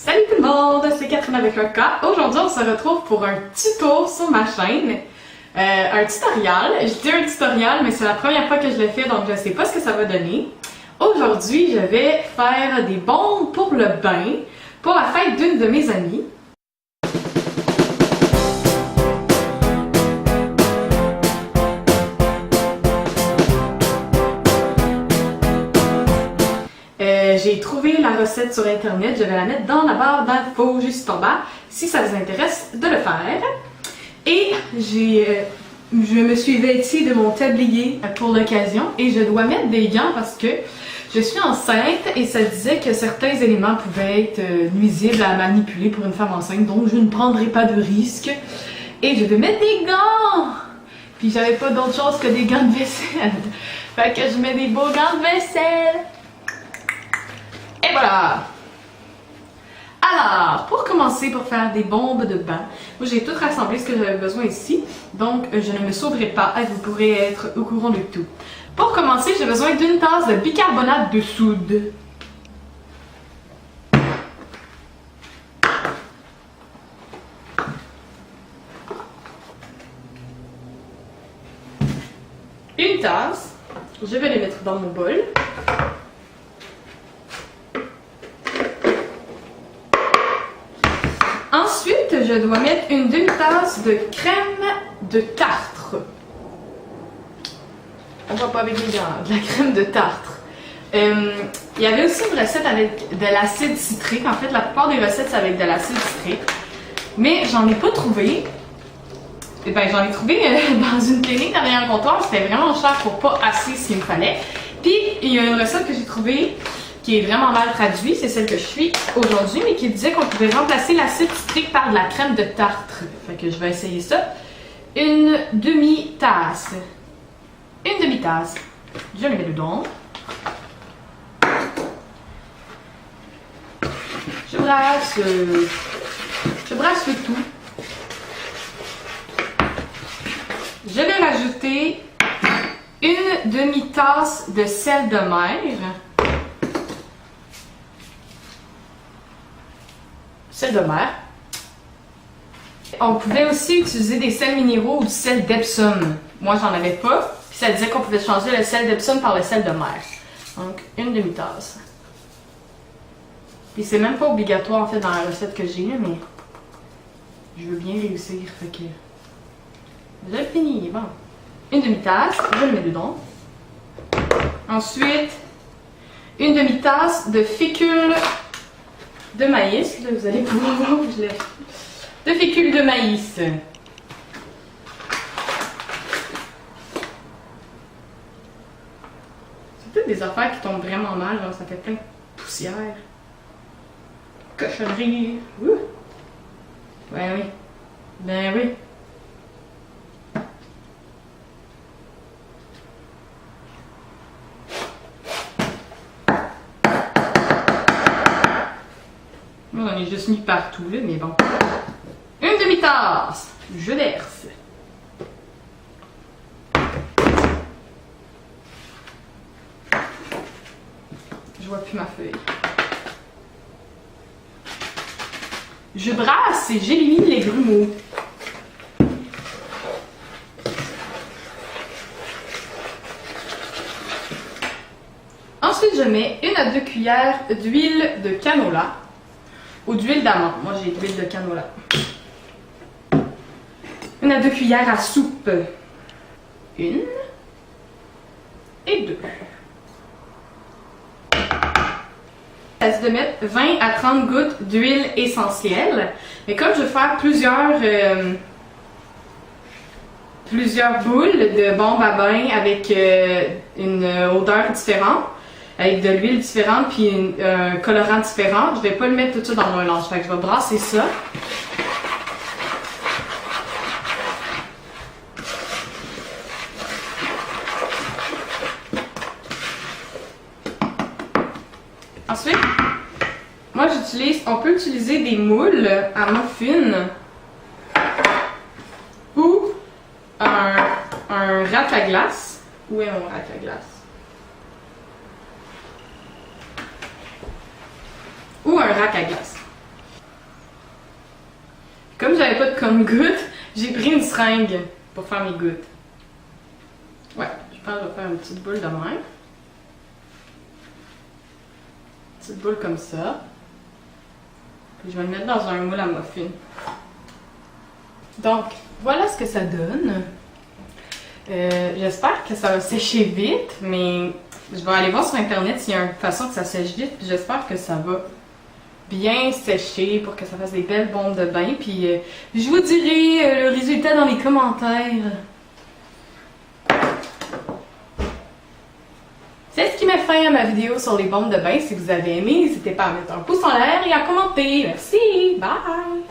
Salut tout le monde, c'est Catherine avec un K. Aujourd'hui, on se retrouve pour un tuto sur ma chaîne. Un tutoriel. Je dis un tutoriel, mais c'est la première fois que je le fais, donc je sais pas ce que ça va donner. Aujourd'hui, je vais faire des bombes pour le bain pour la fête d'une de mes amies. J'ai trouvé la recette sur internet, je vais la mettre dans la barre d'infos juste en bas si ça vous intéresse de le faire. Et je me suis vêtie de mon tablier pour l'occasion et je dois mettre des gants parce que je suis enceinte et ça disait que certains éléments pouvaient être nuisibles à manipuler pour une femme enceinte, donc je ne prendrai pas de risque et je vais mettre des gants! Puis j'avais pas d'autre chose que des gants de vaisselle. Fait que je mets des beaux gants de vaisselle! Et voilà! Alors, pour commencer, pour faire des bombes de bain, moi j'ai tout rassemblé ce que j'avais besoin ici, donc je ne me sauverai pas et vous pourrez être au courant de tout. Pour commencer, j'ai besoin d'une tasse de bicarbonate de soude. Une tasse, je vais les mettre dans mon bol. Ensuite, je dois mettre une demi-tasse de crème de tartre. On va pas avec les gants, de la crème de tartre. Il y avait aussi une recette avec de l'acide citrique. En fait, la plupart des recettes, c'est avec de l'acide citrique. Mais j'en ai pas trouvé. Et ben, j'en ai trouvé dans une clinique derrière un comptoir. C'était vraiment cher pour pas assez ce qu'il me fallait. Puis, il y a une recette que j'ai trouvée qui est vraiment mal traduit, c'est celle que je suis aujourd'hui, mais qui disait qu'on pouvait remplacer l'acide citrique par de la crème de tartre. Fait que je vais essayer ça. Une demi-tasse. Une demi-tasse. Je le mets dedans. Je brasse le tout. Je vais rajouter une demi-tasse de sel de mer. Sel de mer. On pouvait aussi utiliser des sels minéraux ou du sel d'Epsom. Moi, j'en avais pas. Puis ça disait qu'on pouvait changer le sel d'Epsom par le sel de mer. Donc, une demi-tasse. Puis c'est même pas obligatoire en fait dans la recette que j'ai, mais je veux bien réussir. Fait que j'ai fini. Bon. Une demi-tasse, je le mets dedans. Ensuite, une demi-tasse de fécule de maïs, là vous allez pouvoir voir où je l'ai. De fécule de maïs. C'est peut-être des affaires qui tombent vraiment mal, genre ça fait plein de poussière. Cochonnerie. Ouh. Ben oui. Ben oui. J'en ai juste mis partout, là, mais bon. Une demi-tasse. Je verse. Je vois plus ma feuille. Je brasse et j'élimine les grumeaux. Ensuite, je mets 1 à 2 cuillères d'huile de canola. Ou d'huile d'amande. Moi, j'ai de l'huile de canola. 1 à 2 cuillères à soupe. 1 et 2. Ça dit de mettre 20 à 30 gouttes d'huile essentielle. Mais comme je veux faire plusieurs boules de bombes à bain avec une odeur différente, avec de l'huile différente puis un colorant différent, je vais pas le mettre tout ça dans mon mélange. Fait que je vais brasser ça. Ensuite, moi on peut utiliser des moules à muffins ou un rack à glace. Où est mon rack à glace? Ou un rack à glace. pas de compte-gouttes, j'ai pris une seringue pour faire mes gouttes. Ouais, je pense que je vais faire une petite boule de même. Une petite boule comme ça. Puis je vais le mettre dans un moule à muffin. Donc, voilà ce que ça donne. J'espère que ça va sécher vite, mais je vais aller voir sur internet s'il y a une façon que ça sèche vite, puis j'espère que ça va bien sécher pour que ça fasse des belles bombes de bain, puis je vous dirai le résultat dans les commentaires. C'est ce qui met fin à ma vidéo sur les bombes de bain. Si vous avez aimé, n'hésitez pas à mettre un pouce en l'air et à commenter. Merci, bye!